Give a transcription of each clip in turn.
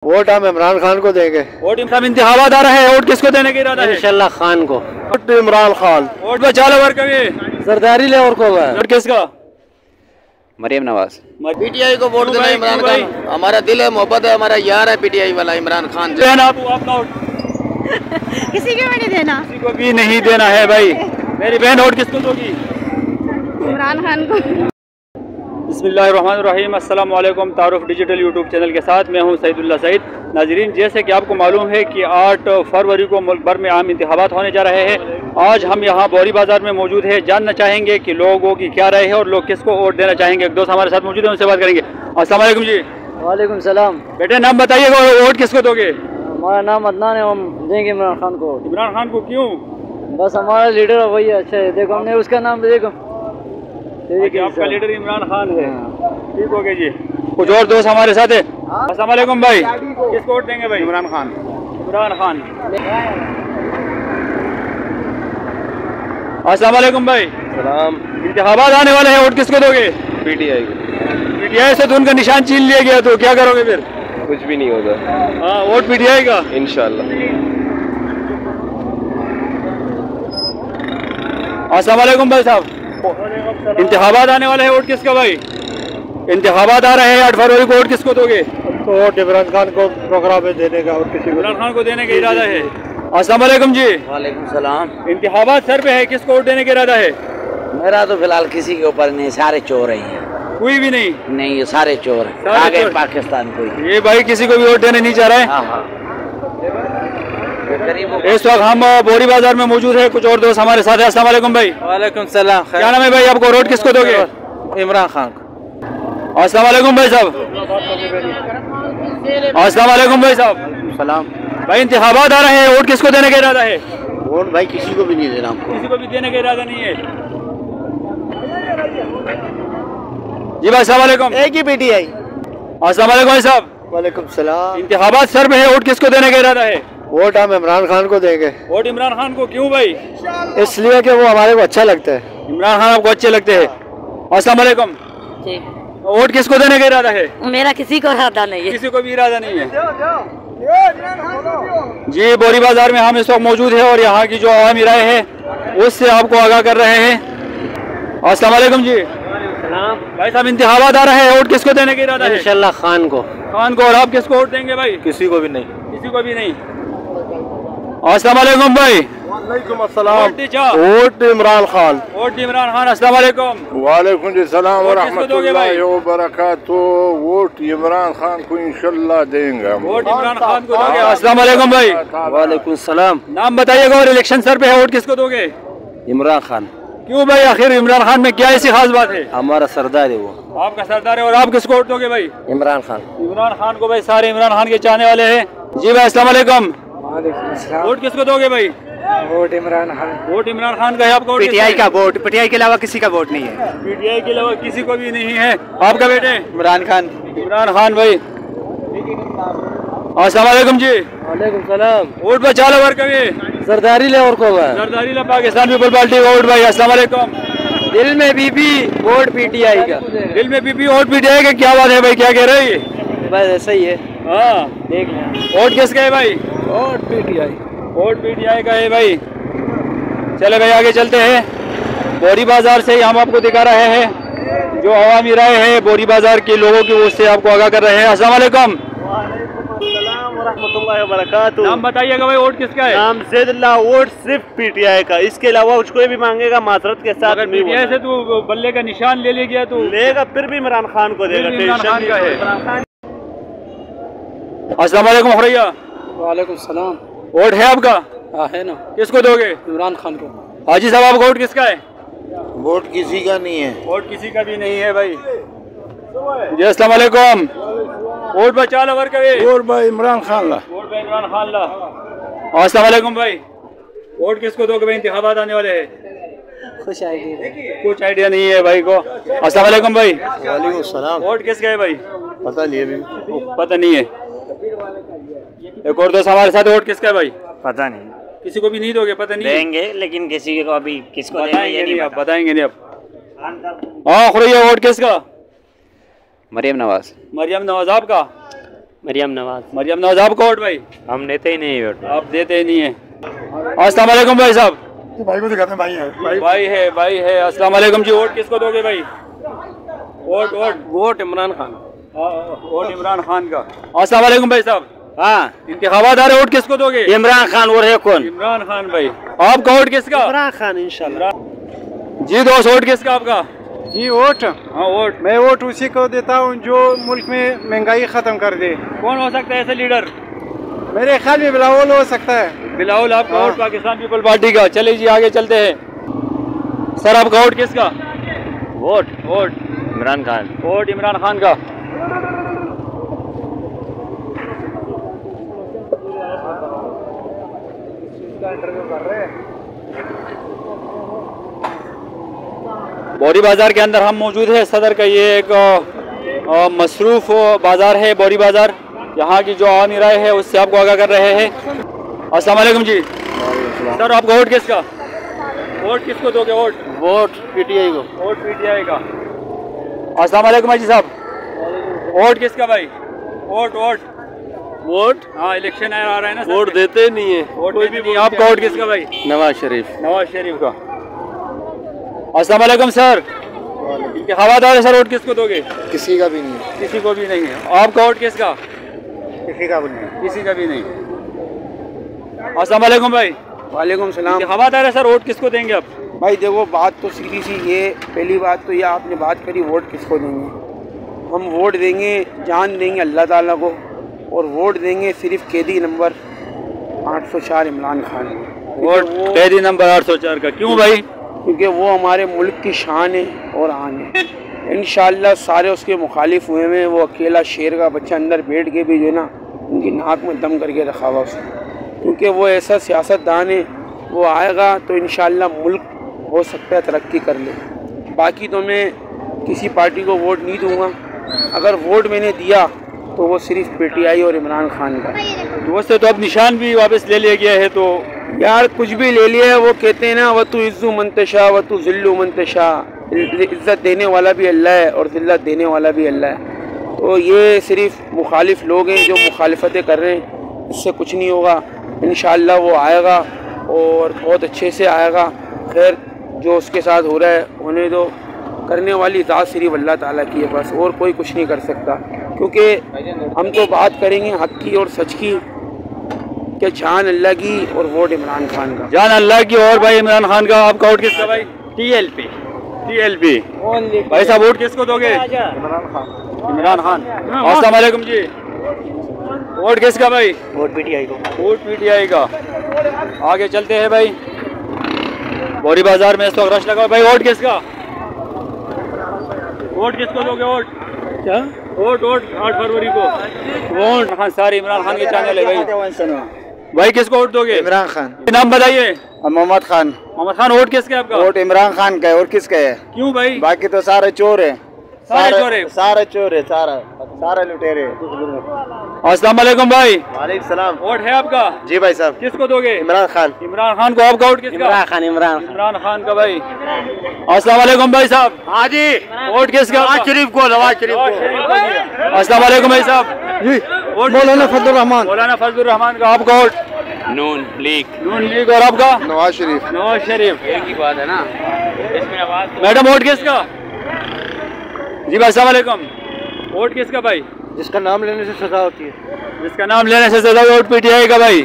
Vote हम इमरान खान को देंगे। वोट इंतखाबात आ रहा है, वोट किसको देने का इरादा है? इंशाल्लाह खान को। वोट इमरान खान। वोट बचा लो वर्क सरदारी ले और को वोट किसका? मरियम नवाज। पीटीआई को वोट देना इमरान खान। हमारा दिल है, मोहब्बत है, हमारा यार है पीटीआई वाला इमरान खान। आपका वोट किसी को भी नहीं देना, किसी को भी नहीं देना है भाई। मेरी बहन वोट किसको दोगी? इमरान खान को। बिस्मिल्लाहिर्रहमानिर्रहीम। अस्सलाम वालेकुम। तारुफ डिजिटल यूट्यूब चैनल के साथ मैं हूं सईदुल्लाह सईद। नाजरीन, जैसे कि आपको मालूम है कि 8 फरवरी को मुल्क भर में आम इंतखाबात होने जा रहे हैं। आज हम यहां बोरी बाजार में मौजूद है। जानना चाहेंगे कि लोगों की क्या राय है और लोग किसको वोट देना चाहेंगे। एक दोस्त हमारे साथ मौजूद है, उनसे बात करेंगे। अस्सलाम वालेकुम जी। वालेकुम सलाम। बेटे नाम बताइएगा, वोट किसको दोगे? हमारा नाम अदनान है, हम देंगे इमरान खान को। इमरान खान को क्यों? बस हमारा लीडर वही है, अच्छा है। देखो हमने उसका नाम देखो, आपका लीडर इमरान खान है। ठीक हो गया जी। कुछ और दोस्त हमारे साथ है। अस्सलाम वालेकुम भाई, किसको वोट देंगे भाई? इमरान खान। इमरान खान। अस्सलाम वालेकुम भाई। सलाम। इंतखाबात आने वाले हैं, वोट किसको दोगे? पीटीआई को। पीटीआई से तो उनका निशान छीन लिया गया, तो क्या करोगे फिर? कुछ भी नहीं होगा। हाँ, वोट पीटीआई का इंशाल्लाह। अस्सलाम वालेकुम भाई साहब। इंतखाबात आने वाले हैं, वोट किसका भाई? इंतखाबात आ रहे हैं 8 फरवरी को, वोट किसको दोगे? तो वोट इमरान खान को प्रोग्राम में देने का और किसी को। इमरान खान को देने का इरादा है। अस्सलाम वालेकुम जी। वालेकुम सलाम। इंतखाबात सर पे है, किसको वोट देने का इरादा है? मेरा तो फिलहाल किसी के ऊपर नहीं, सारे चोर हैं। कोई भी नहीं? नहीं, ये सारे चोर हैं। सारे आगे चोर। पाकिस्तान कोई। ये भाई किसी को भी वोट देने नहीं चाह रहा है। हाँ हाँ। इस वक्त हम बोरी बाजार में मौजूद है। कुछ और दोस्त हमारे साथ है। अस्सलाम वालेकुम भाई। वालेकुम सलाम। क्या नाम है भाई आपको? वोट किसको दोगे? इमरान खान को। अस्सलाम वालेकुम भाई साहब। अस्सलाम वालेकुम भाई साहब। सलाम। भाई इंतखाबात आ रहे हैं, वोट किसको देने का इरादा है? वोट भाई किसी को भी नहीं देना हमको। किसी को भी देने का इरादा नहीं है जी भाई। अस्सलाम वालेकुम। एक ही पीटीआई। अस्सलाम वालेकुम भाई साहब। वालेकुम सलाम। इंतखाबात सर में है, वोट किसको देने का इरादा है? वोट हम इमरान खान को देंगे। वोट इमरान खान को क्यों भाई? इसलिए कि वो हमारे को अच्छा लगता है। इमरान खान आपको अच्छे लगते हैं। अस्सलाम वालेकुम। वोट किसको देने का इरादा है? मेरा किसी को इरादा नहीं है। किसी को भी इरादा नहीं है जी। बोरी बाजार में हम इस वक्त मौजूद है और यहाँ की जो आवामी राय है उससे आपको आगाह कर रहे हैं। अस्सलाम वालेकुम जी। भाई साहब, इंतखाबात आ रहा है, वोट किसको देने का इरादा है? इंशाल्लाह खान को। खान को। और आप किसको वोट देंगे भाई? किसी को भी नहीं। किसी को भी नहीं। अस्सलाम वालेकुम भाई। वालेकुम अस्सलाम। वोट इमरान खान। वोट इमरान खान। अस्सलाम वालेकुम। वालेकुम सलाम वोट किसको दोगे भाई? वरहमतुल्लाहि वबरकातुहू। वोट इमरान खान को इंशाल्लाह देंगे। वोट इमरान खान को दोगे। अस्सलाम वालेकुम भाई। वालेकुम सलाम। नाम बताइएगा और इलेक्शन सर पे है, वोट किसको दोगे? इमरान खान। क्यों भाई? आखिर इमरान खान में क्या ऐसी खास बात है? हमारा सरदार है वो। आपका सरदार है। और आप किसको वोट दोगे भाई? इमरान खान। इमरान खान को। भाई सारे इमरान खान के चाहने वाले हैं जी। भाई अस्सलाम वालेकुम। वोट किसको दोगे भाई? वोट इमरान खान। वोट इमरान खान का है आपका? पीटीआई का वोट। पीटीआई के अलावा किसी का वोट नहीं है। पीटीआई के अलावा किसी को भी नहीं है। आपका बेटे? इमरान खान। इमरान खान भाई। अस्सलाम वालेकुम जी। वालेकुम सलाम। वोट बचा लो वर्क सरदारी ले और को सरदारी ला पाकिस्तान पीपल पार्टी वोट भाई। अस्सलाम वालेकुम। दिल में बीबी वोट पीटीआई का। दिल में बीबी वोट पीटीआई का। क्या बात है भाई, क्या कह रहे हैं ये? बस ऐसा ही है। हाँ, देख वोट किसका है भाई? Vote PTI. वोट पीटीआई का है भाई। चले भाई आगे चलते हैं। बोरी बाजार से हम आपको दिखा रहे हैं जो अवामी राय है बोरी बाजार के लोगों की, उससे आपको आगाह कर रहे हैं। अस्सलाम वालेकुम। नाम बताइएगा भाई, वोट किसका है? नाम ज़ैदुल्लाह। वोट सिर्फ पीटीआई का, इसके अलावा कुछ कोई भी मांगेगा माजरत के साथ। अगर पीटीआई से तू बल्ले का निशान ले गया तो लेगा, फिर भी इमरान खान को देगा। इमरान खान का है। अस्सलाम वालेकुम हुरैया। वालेकुम सलाम। वोट है आपका? हाँ है ना। किसको दोगे? इमरान खान को। हाजी साहब, आपका वोट किसका है? वोट किसी का नहीं है। वोट किसी का भी नहीं है भाई जी। अस्सलाम वालेकुम। वोट बचा लो वर्क। वोट भाई इमरान खान ला। वोट भाई इमरान खान ला। अस्सलाम वालेकुम भाई। वोट किसको दोगे भाई? इंतखाबात आने वाले हैं। खुश आइडिया। कुछ आइडिया नहीं है भाई को। अस्सलाम वालेकुम भाई। वालेकुम सलाम। वोट किसका है भाई? पता नहीं है। पता नहीं है। एक और दोस्त हमारे साथ, वोट किसका है भाई? पता नहीं। किसी को भी नहीं दोगे? पता नहीं है। देंगे, लेकिन किसी को अभी किसको बताएंगे नहीं, आप बताएंगे नहीं अब। हाँ खुरैया, वोट किसका? मरियम नवाज। मरियम नवाज। आपका? मरियम नवाज। मरियम नवाज, आपका वोट भाई? हम देते ही नहीं वोट। आप देते ही नहीं है। अस्सलाम वालेकुम भाई साहब। भाई को दिखाते हैं, भाई है। अस्सलाम वालेकुम जी, वोट किसको दोगे भाई? वोट इमरान खान। वोट इमरान खान का। अस्सलाम वालेकुम भाई साहब। हाँ, इंतखाबात आ रहे, वोट किसको दोगे? इमरान खान। और है कौन? इमरान खान भाई। आपका वोट किसका? इमरान खान इंशाल्लाह। जी दोस्त, वोट किसका आपका? जी वोट, हाँ वोट। मैं वोट उसी को देता हूँ जो मुल्क में महंगाई खत्म कर दे। कौन हो सकता है ऐसे लीडर? मेरे ख्याल में बिलावल हो सकता है। बिलावल, आपका वोट पाकिस्तान पीपल पार्टी का। चलिए जी आगे चलते हैं। सर आपका वोट किसका? वोट इमरान खान। वोट इमरान खान का। बोरी बाजार के अंदर हम मौजूद है। सदर का ये एक मसरूफ बाजार है, बोरी बाजार। यहाँ की जो आवामी राय है उससे आपको आगाह कर रहे हैं। अस्सलाम वालेकुम जी। सर आपका वोट किसका? वोट किसको दोगे? वोट पीटीआई को। वोट पीटीआई का। अस्सलाम वालेकुम जी साहब, वोट किसका भाई? वोट हाँ, इलेक्शन आ रहा है ना। वोट देते नहीं है। वोट कोई भी नहीं। आपका वोट किसका भाई? नवाज शरीफ। नवाज शरीफ का। अस्सलाम वालेकुम सर। इंतखाबात आ रहे सर, वोट किसको दोगे? किसी का भी नहीं। किसी को भी नहीं है। आपका वोट किसका? किसी का भी नहीं। किसी का भी नहीं। अस्सलाम वालेकुम भाई। वालेकुम सलाम। इंतखाबात आ रहे सर, वोट किसको देंगे आप? भाई देखो, बात तो सीधी सी ये, पहली बात तो ये आपने बात करी वोट किसको देंगे। हम वोट देंगे, जान देंगे अल्लाह ताला को, और वोट देंगे सिर्फ कैदी नंबर 804 इमरान खान। वोट कैदी नंबर 804 का। क्यों भाई? क्योंकि वो हमारे मुल्क की शान है और आन है। इंशाअल्लाह सारे उसके मुखालिफ हुए हैं। वो अकेला शेर का बच्चा अंदर बैठ के भी जो है ना, उनकी नाक में दम करके रखा हुआ उसने, क्योंकि वो ऐसा सियासतदान है। वो आएगा तो इंशाअल्लाह मुल्क हो सकता है तरक्की कर ले। बाकी तो मैं किसी पार्टी को वोट नहीं दूंगा। अगर वोट मैंने दिया तो वो सिर्फ पीटीआई और इमरान खान का। दोस्तों, तो अब निशान भी वापस ले लिया गया है। तो यार कुछ भी ले लिया है। वो कहते हैं ना, वतु इज़्ज़ु मंतशा वतु ज़िल्लु मंतशा। इज़्ज़त देने वाला भी अल्लाह है और ज़िल्लत देने वाला भी अल्लाह है। तो ये सिर्फ मुखालिफ लोग हैं जो मुखालिफतें कर रहे हैं, इससे कुछ नहीं होगा। इंशाअल्लाह वो आएगा और बहुत अच्छे से आएगा। खैर, जो उसके साथ हो रहा है होने दो। करने वाली ज़ात सिर्फ अल्लाह ताला की है बस, और कोई कुछ नहीं कर सकता। क्योंकि हम तो बात करेंगे हक की और सच की, कि जान अल्लाह की और वोट इमरान खान का। जान अल्लाह की और भाई इमरान खान का। आपका वोट किसका भाई? TLP। भाई साहब, वोट किसको दोगे? इमरान खान। अस्सलाम वालेकुम जी। वोट किसका भाई? वोट पीटीआई को। वोट पीटीआई का। आगे चलते हैं भाई। बोरी बाजार में इस वक्त रश लगा भाई। वोट किसका? वोट किसको दोगे? वोट क्या? वोट 8 फरवरी को। वोट खान सारे इमरान खान के चैनल है भाई। भाई किसको वोट दोगे? इमरान खान। नाम बताइए। मोहम्मद खान। मोहम्मद खान। वोट किसका आपका? वोट इमरान खान का है, और किसका है? क्यों भाई? बाकी तो सारे चोर है। सारे चोर है। सारे चोर है, सारे लुटेरे। अस्सलाम वालेकुम भाई। वालेकुम सलाम। वोट है आपका? जी भाई साहब। किसको दोगे? इमरान खान। इमरान खान को। आपका वोट किसका? इमरान खान का भाई। अस्सलाम वालेकुम भाई साहब। हाँ जी। वोट किसका? नवाज शरीफ को। अस्सलाम वालेकुम भाई साहब। जी, वोट मौलाना फजलुर रहमान। मौलाना फजलुर रहमान का। आपका वोट? नून लीग। और आपका? नवाज शरीफ। नवाज शरीफ। एक ही बात है ना, इसमें आवाज। मैडम, वोट किसका? जी भाई अस्सलाम वालेकुम। वोट किसका भाई? जिसका नाम लेने से सजा होती है। जिसका नाम लेने से सजा। वोट पीटीआई का भाई।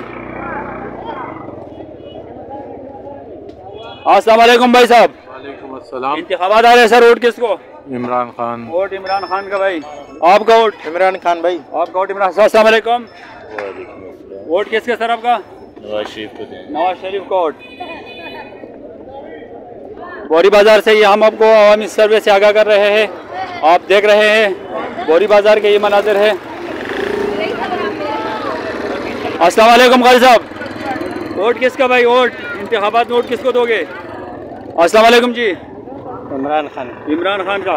अस्सलाम वालेकुम भाई साहब। वालेकुम अस्सलाम। इंतखाबात आ रहे हैं सर, वोट किसको? इमरान खान। वोट इमरान खान का भाई। आपका वोट? इमरान खान भाई। आपका वोट इमरान। अस्सलाम वालेकुम। वोट किसका सर आपका? नवाज शरीफ को दें। नवाज शरीफ का वोट। बोरी बाजार से ये हम आपको अवामी सर्वे से आगाह कर रहे हैं। आप देख रहे हैं बोरी बाजार के ये मनाजिर है। अस्सलाम वालेकुम काजी साहब। वोट किसका भाई? वोट इंतखाबात में वोट किसको दोगे? अस्सलाम वालेकुम जी। इमरान खान। इमरान खान का।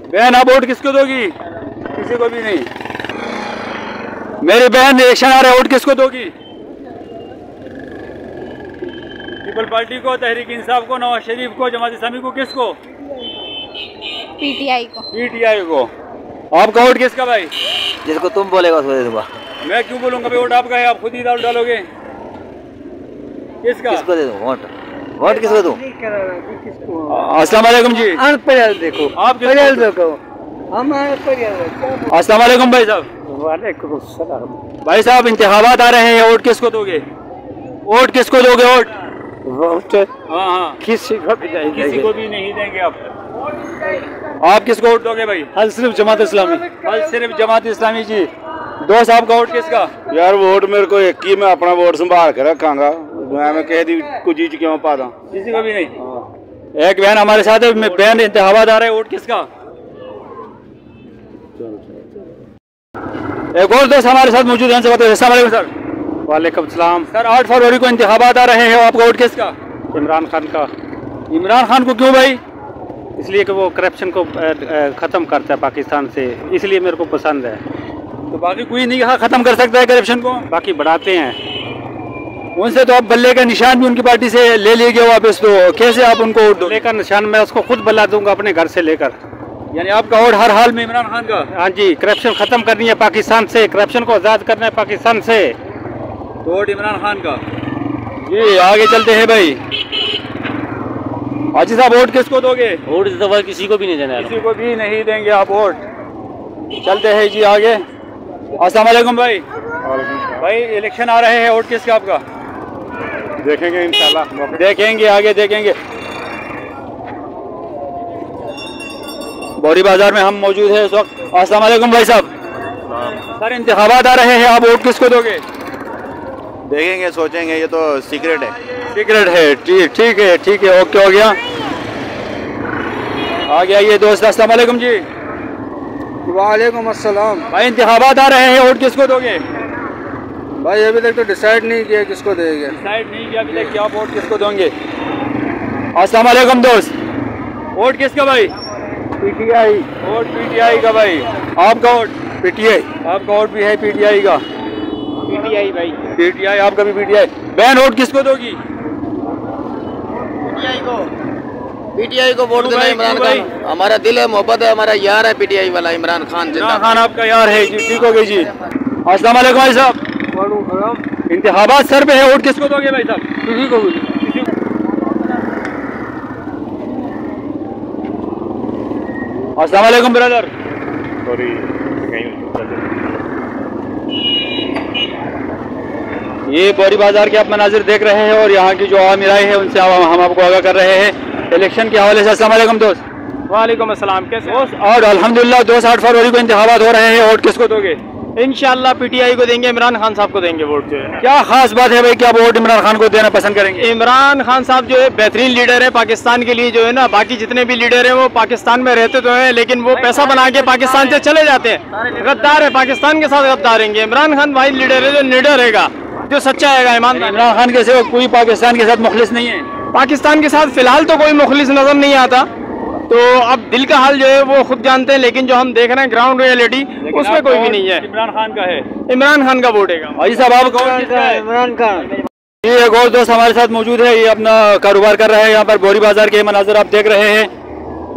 बहन, आप वोट किसको दोगी? किसी को भी नहीं। मेरी बहन, इलेक्शन आ रहा है, वोट किसको दोगी? पीपल पार्टी को, तहरीक इंसाफ को, नवाज शरीफ को, जमात इस्लामी को, किसको? पीटीआई को। पीटीआई को। आपका वोट किसका भाई? जिसको तुम बोलेगा उसको दे दूंगा। मैं क्यों बोलूंगा भाई? वोट आपका है, आप खुद ही डालोगे। किसका? किसको दे दूं वोट? वोट किसको दूं? अस्सलाम वालेकुम जी। देखो आप देखो अस्सलाम वालेकुम भाई साहब। वालेकुम सलाम। भाई साहब इंतखाबात आ रहे हैं, वोट किसको दोगे? वोट किसको दोगे? वोट वोट हाँ हाँ किसी को भी नहीं किसी को भी नहीं देंगे आप किसको वोट दोगे भाई? हल सिर्फ जमात इस्लामी। बस सिर्फ जमात इस्लामी जी। दोस्त आपका वोट किसका? यार वोट मेरे को एक ही, मैं अपना वोट संभाल के रखांगा, मैं कह दी कुछ चीज क्यों पा दूं? किसी को भी नहीं। एक बहन हमारे साथ है, बहन इंतखाबात आ रहे हैं, वोट किसका? एक और दोस्त हमारे साथ मौजूद हैं, सर। सर वालेकुम सलाम। सर 8 फरवरी को इंतखाबात आ रहे हैं, आपका वोट किसका? इमरान खान का। इमरान खान को क्यों भाई? इसलिए कि वो करप्शन को ख़त्म करता है पाकिस्तान से, इसलिए मेरे को पसंद है। तो बाकी कोई नहीं कहा खत्म कर सकता है करप्शन को? बाकी बढ़ाते हैं। उनसे तो आप बल्ले का निशान भी उनकी पार्टी से ले लिए गए वापस, तो कैसे आप उनको वोट दोगे? लेकर निशान मैं उसको खुद बला दूंगा अपने घर से लेकर। यानी आपका वोट हर हाल में इमरान खान का? हाँ जी, करप्शन खत्म करनी है पाकिस्तान से, करप्शन को आज़ाद करना है पाकिस्तान से। तो वोट इमरान खान का जी। आगे चलते हैं भाई। हाजी साहब वोट किसको दोगे? वोट इस दफा किसी को भी नहीं देना है। किसी को भी नहीं देंगे आप वोट। चलते हैं जी आगे। अस्सलाम वालेकुम भाई। भाई इलेक्शन आ रहे हैं, वोट किसका आपका? देखेंगे इंशाल्लाह, देखेंगे आगे देखेंगे। बोरी बाजार में हम मौजूद हैं इस वक्त। अस्सलाम वालेकुम भाई साहब। सर इंतखाबात आ रहे हैं, आप वोट किसको दोगे? देखेंगे, सोचेंगे, ये तो सीक्रेट है। सीक्रेट है, ठीक है ठीक है, ओके हो गया। आगे आइए दोस्त। अस्सलाम वालेकुम जी। वालेकुम अस्सलाम। भाई इंतखाबात आ रहे हैं, वोट किसको दोगे? भाई अभी तक तो डिसाइड नहीं किया किसको देंगे। डिसाइड नहीं किया अभी तक कि आप वोट किसको दोगे। अस्सलाम वालेकुम दोस्त। वोट किसका भाई? पीटीआई। वोट पीटीआई का भाई। आपका वोट? पीटीआई। आपका वोट भी है पीटीआई का? पीटीआई भाई। पीटीआई आपका भी पीटीआई। बहन वोट किसको दोगी? पीटीआई को वोट देना इमरान खान। हमारा दिल है, मोहब्बत है, हमारा यार है पीटीआई वाला इमरान खान। इमरान खान आपका यार है जी, ठीक हो गई जी। अस्सलाम वालेकुम भाई साहब। इंतखाबात सर पे है, वोट किसको दोगे भाई साहब? किसी को भी। अस्सलाम वालेकुम ब्रदर। ये बोरी बाजार के आप मनाजिर देख रहे हैं और यहाँ की जो आवामी राय है उनसे हम आपको आगाह कर रहे हैं इलेक्शन के हवाले से। अस्सलाम वालेकुम दोस्त। वालेकुम अस्सलाम। कैसे दोस्त? और अल्हम्दुलिल्लाह दोस्त 8 फरवरी को इंतखाबात हो रहे हैं, वोट किसको दोगे? इंशाल्लाह पीटीआई को देंगे, इमरान खान साहब को देंगे वोट जो है। क्या खास बात है भाई कि आप वोट इमरान खान को देना पसंद करेंगे? इमरान खान साहब जो है बेहतरीन लीडर है पाकिस्तान के लिए जो है ना। बाकी जितने भी लीडर हैं वो पाकिस्तान में रहते तो हैं, लेकिन वो पैसा बना के पाकिस्तान से चले जाते हैं। गद्दार है, पाकिस्तान के साथ गद्दार रहेंगे। इमरान खान भाई लीडर है जो निडर रहेगा, जो सच्चा रहेगा, ईमानदार। इमरान खान के सिवा कोई पाकिस्तान के साथ मुखलिस नहीं है? पाकिस्तान के साथ फिलहाल तो कोई मुखलिस नजर नहीं आता, तो अब दिल का हाल जो है वो खुद जानते हैं, लेकिन जो हम देख रहे हैं ग्राउंड रियलिटी उसमें कोई भी नहीं है। इमरान खान का है। इमरान खान का वोट है। भाई साहब आप इमरान खान। ये एक और दोस्त हमारे साथ मौजूद है, ये अपना कारोबार कर रहा है यहाँ पर। बोरी बाजार के मनाजर आप देख रहे हैं।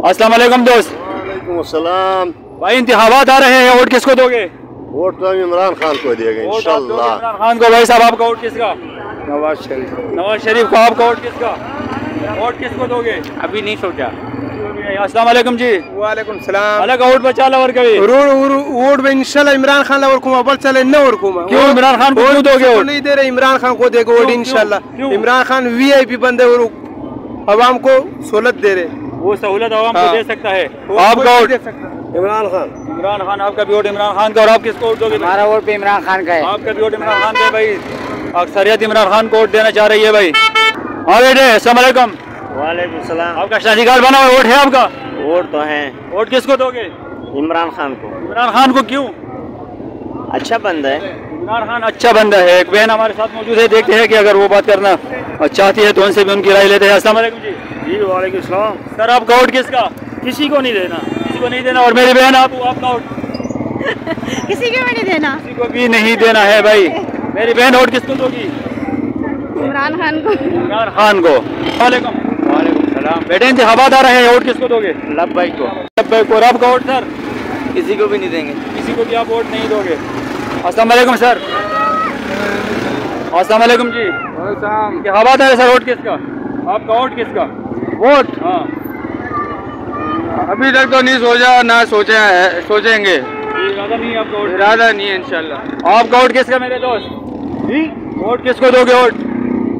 अस्सलाम वालेकुम दोस्त। वालेकुम अस्सलाम। भाई इंतखाबात आ रहे हैं, वोट किसको दोगे? वोट तो इमरान खान को देंगे इंशाल्लाह। इमरान खान को। भाई साहब आपका वोट किसका? नवाज शरीफ। नवाज शरीफ का। आपका वोट किसका? वोट किसको दोगे? अभी नहीं सोचा। अस्सलाम वालेकुम जी। वालेकुम सलाम। अलग वोट बचा और कभी वोट में इंशाल्लाह इमरान खान और कुमा बल चले न और कुमा। क्यों इमरान खान को क्यों दोगे वोट? नहीं दे रहे, इमरान खान को देगा वोट इंशाल्लाह। इमरान खान वीआईपी बंदे और अवाम को सहूलत दे रहे, वो सहूलत अवाम को दे सकता है। आपका वोट? इमरान खान। इमरान खान। आपका भी वोट इमरान खान का। और आप किसको वोट दोगे? हमारा वोट पे इमरान खान का है। आपका भी वोट इमरान खान का है भाई। अक्सरियत इमरान खान को वोट देना चाह रही है भाई। हाँ बेटे अस्सलाम वालेकुम। वालेकुम सलाम। आपका शादी कार्ड बना हुआ वोट है आपका? वोट तो है। वोट किसको दोगे? इमरान खान को। इमरान खान को क्यों? अच्छा बंदा है। इमरान खान अच्छा बंदा है। एक बहन हमारे साथ मौजूद है, देखते हैं कि अगर वो बात करना चाहती है तो उनसे भी उनकी राय लेते हैं। अस्सलाम वालेकुम जी। जी वालेकुम सलाम। सर आपका वोट किसका? किसी को नहीं देना। किसी को नहीं देना। और मेरी बहन आपका वोट? किसी को भी नहीं देना। किसी को भी नहीं देना है भाई। मेरी बहन वोट किसको दोगी? इमरान खान को। इमरान खान को। वालेकुम। वालेकुम सलाम। बेटे इंतखाबात आ रहे हैं, वोट किसको दोगे? लब्बैक को। लब्बैक को। आपका वोट सर? किसी को भी नहीं देंगे। किसी को भी आप वोट नहीं दोगे? अस्सलाम वालेकुम सर। अस्सलाम वालेकुम जी। क्या बात है सर? वोट किसका? आपका वोट किसका? वोट हाँ, अभी तक तो नहीं सोचा, ना सोचा है, सोचेंगे। इरादा नहीं है आपका वोट? इरादा नहीं है इंशाल्लाह। आपका वोट किसका मेरे दोस्त? जी वोट किसको दोगे? वोट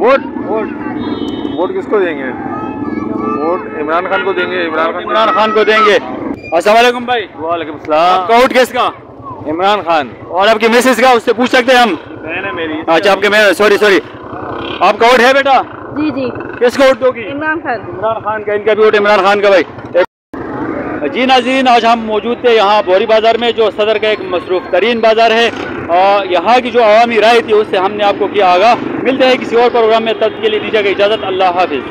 वोट वोट वोट किसको देंगे? वोट इमरान खान को देंगे। इमरान खान को देंगे। अस्सलाम वालेकुम भाई। वालेकुम सलाम। आपका वोट किसका? इमरान खान। और आपकी मिसेज का? उससे पूछ सकते हैं हम? मेरी। अच्छा, आपके मेरे, सॉरी आपका वोट है बेटा? जी जी किसको वोट दोगी? इमरान खान। इमरान खान का। इनका भी वोट इमरान खान का भाई। जी नाज़रीन, आज हम मौजूद थे यहाँ बोरी बाज़ार में, जो सदर का एक मसरूफ़ तरीन बाज़ार है। यहाँ की जो अवामी राय थी उससे हमने आपको किया आगाह। मिलते हैं किसी और प्रोग्राम में, तब के लिए दीजिएगा इजाज़त। अल्लाह हाफिज़।